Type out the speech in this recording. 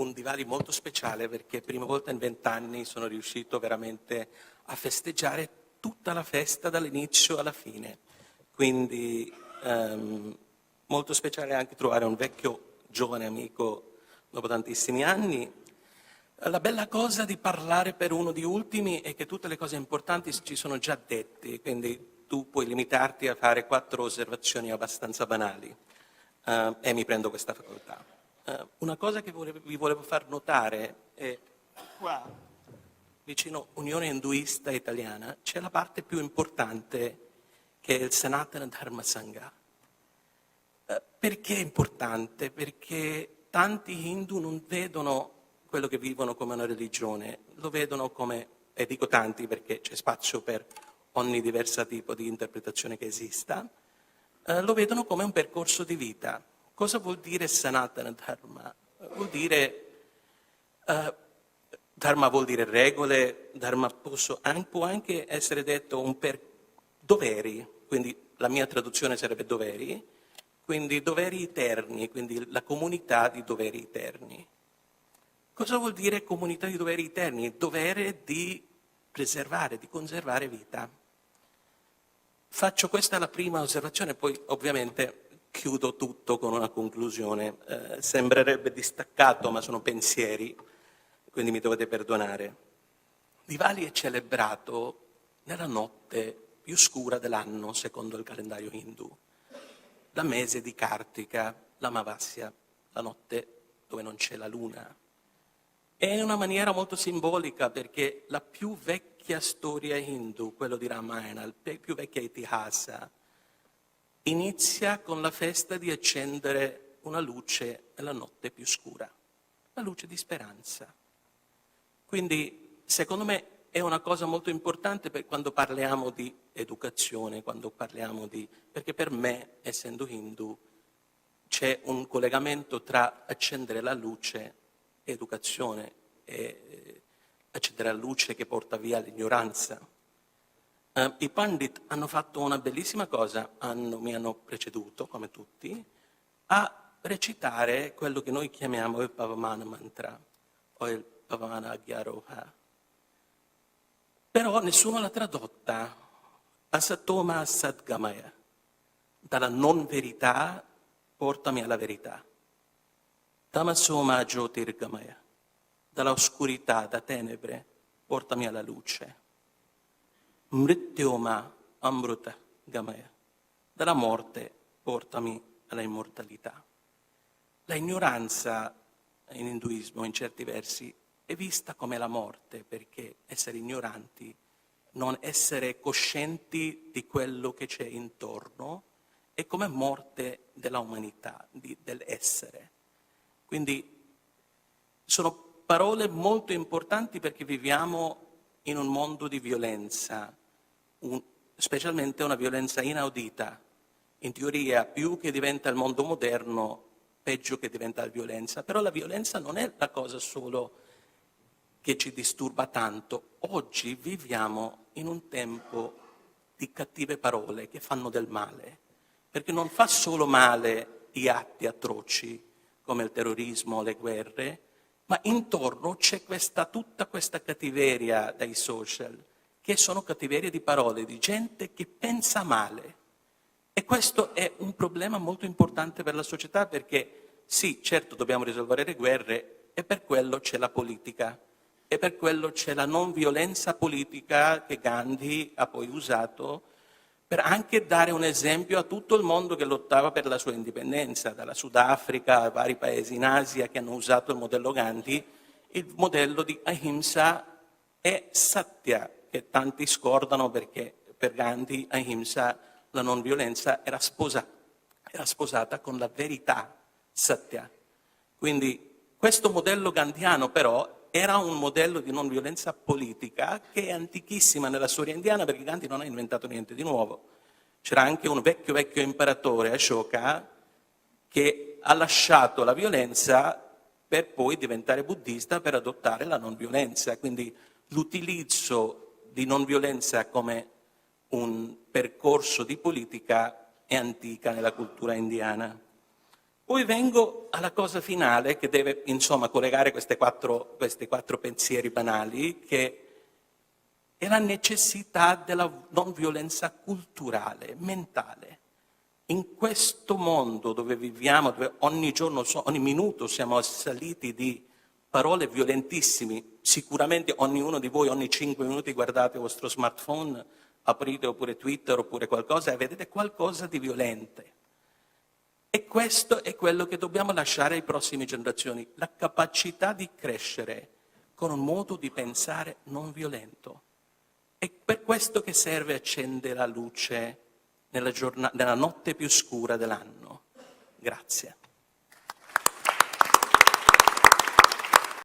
un Diwali molto speciale perché prima volta in 20 anni sono riuscito veramente a festeggiare tutta la festa dall'inizio alla fine. Quindi molto speciale anche trovare un vecchio giovane amico dopo tantissimi anni. La bella cosa di parlare per uno di ultimi è che tutte le cose importanti ci sono già dette, quindi tu puoi limitarti a fare 4 osservazioni abbastanza banali e mi prendo questa facoltà. Una cosa che vi volevo far notare è qua, vicino Unione Induista Italiana, c'è la parte più importante che è il Sanatana Dharma Sangha. Perché è importante? Perché tanti Hindu non vedono quello che vivono come una religione, lo vedono come, e dico tanti perché c'è spazio per ogni diverso tipo di interpretazione che esista, lo vedono come un percorso di vita. Cosa vuol dire Sanatana Dharma? Dharma vuol dire regole, Dharma può anche essere detto doveri, quindi la mia traduzione sarebbe doveri, quindi doveri eterni, quindi la comunità di doveri eterni. Cosa vuol dire comunità di doveri eterni? Dovere di preservare, di conservare vita. Faccio questa la prima osservazione, poi ovviamente chiudo tutto con una conclusione. Sembrerebbe distaccato, ma sono pensieri, quindi mi dovete perdonare. Diwali è celebrato nella notte più scura dell'anno, secondo il calendario hindu. La mese di Kartika, l'Amavasya, la notte dove non c'è la luna. È in una maniera molto simbolica perché la più vecchia storia hindu, quello di Ramayana, la più vecchia Itihasa, inizia con la festa di accendere una luce nella notte più scura, la luce di speranza. Quindi, secondo me, è una cosa molto importante per quando parliamo di educazione, perché per me, essendo hindu, c'è un collegamento tra accendere la luce e educazione, e accendere la luce che porta via l'ignoranza. I Pandit hanno fatto una bellissima cosa, mi hanno preceduto, come tutti, a recitare quello che noi chiamiamo il Pavamana Mantra, o il Pavamana Agyaroha. Però nessuno l'ha tradotta. Asatoma Sadgamaya. Dalla non verità portami alla verità. Tamasoma Jyotirgamaya. Dalla oscurità, da tenebre, portami alla luce. Mrityoma Amruta Gamaya. Dalla morte portami alla immortalità. La ignoranza in induismo, in certi versi, è vista come la morte, perché essere ignoranti, non essere coscienti di quello che c'è intorno, è come morte della umanità, dell'essere. Quindi sono parole molto importanti perché viviamo in un mondo di violenza, specialmente una violenza inaudita. In teoria, più che diventa il mondo moderno, peggio che diventa la violenza. Però la violenza non è la cosa solo che ci disturba tanto. Oggi viviamo in un tempo di cattive parole che fanno del male, perché non fa solo male gli atti atroci come il terrorismo, le guerre, ma intorno c'è tutta questa cattiveria dai social, che sono cattiverie di parole, di gente che pensa male. E questo è un problema molto importante per la società perché sì, certo dobbiamo risolvere le guerre e per quello c'è la politica e per quello c'è la non violenza politica che Gandhi ha poi usato per anche dare un esempio a tutto il mondo che lottava per la sua indipendenza, dalla Sudafrica a vari paesi in Asia che hanno usato il modello Gandhi, il modello di Ahimsa e Satya, che tanti scordano perché per Gandhi Ahimsa, la non violenza, era sposata con la verità, Satya. Quindi questo modello gandhiano però era un modello di non violenza politica che è antichissima nella storia indiana perché Gandhi non ha inventato niente di nuovo. C'era anche un vecchio imperatore, Ashoka, che ha lasciato la violenza per poi diventare buddista per adottare la non violenza. Quindi l'utilizzo di non violenza come un percorso di politica è antica nella cultura indiana. Poi vengo alla cosa finale che deve, insomma, collegare questi quattro pensieri banali, che è la necessità della non violenza culturale, mentale. In questo mondo dove viviamo, dove ogni giorno, ogni minuto siamo assaliti di parole violentissime, sicuramente ognuno di voi ogni 5 minuti guardate il vostro smartphone, aprite oppure Twitter oppure qualcosa e vedete qualcosa di violente. E questo è quello che dobbiamo lasciare alle prossime generazioni, la capacità di crescere con un modo di pensare non violento. È per questo che serve accendere la luce nella notte più scura dell'anno. Grazie.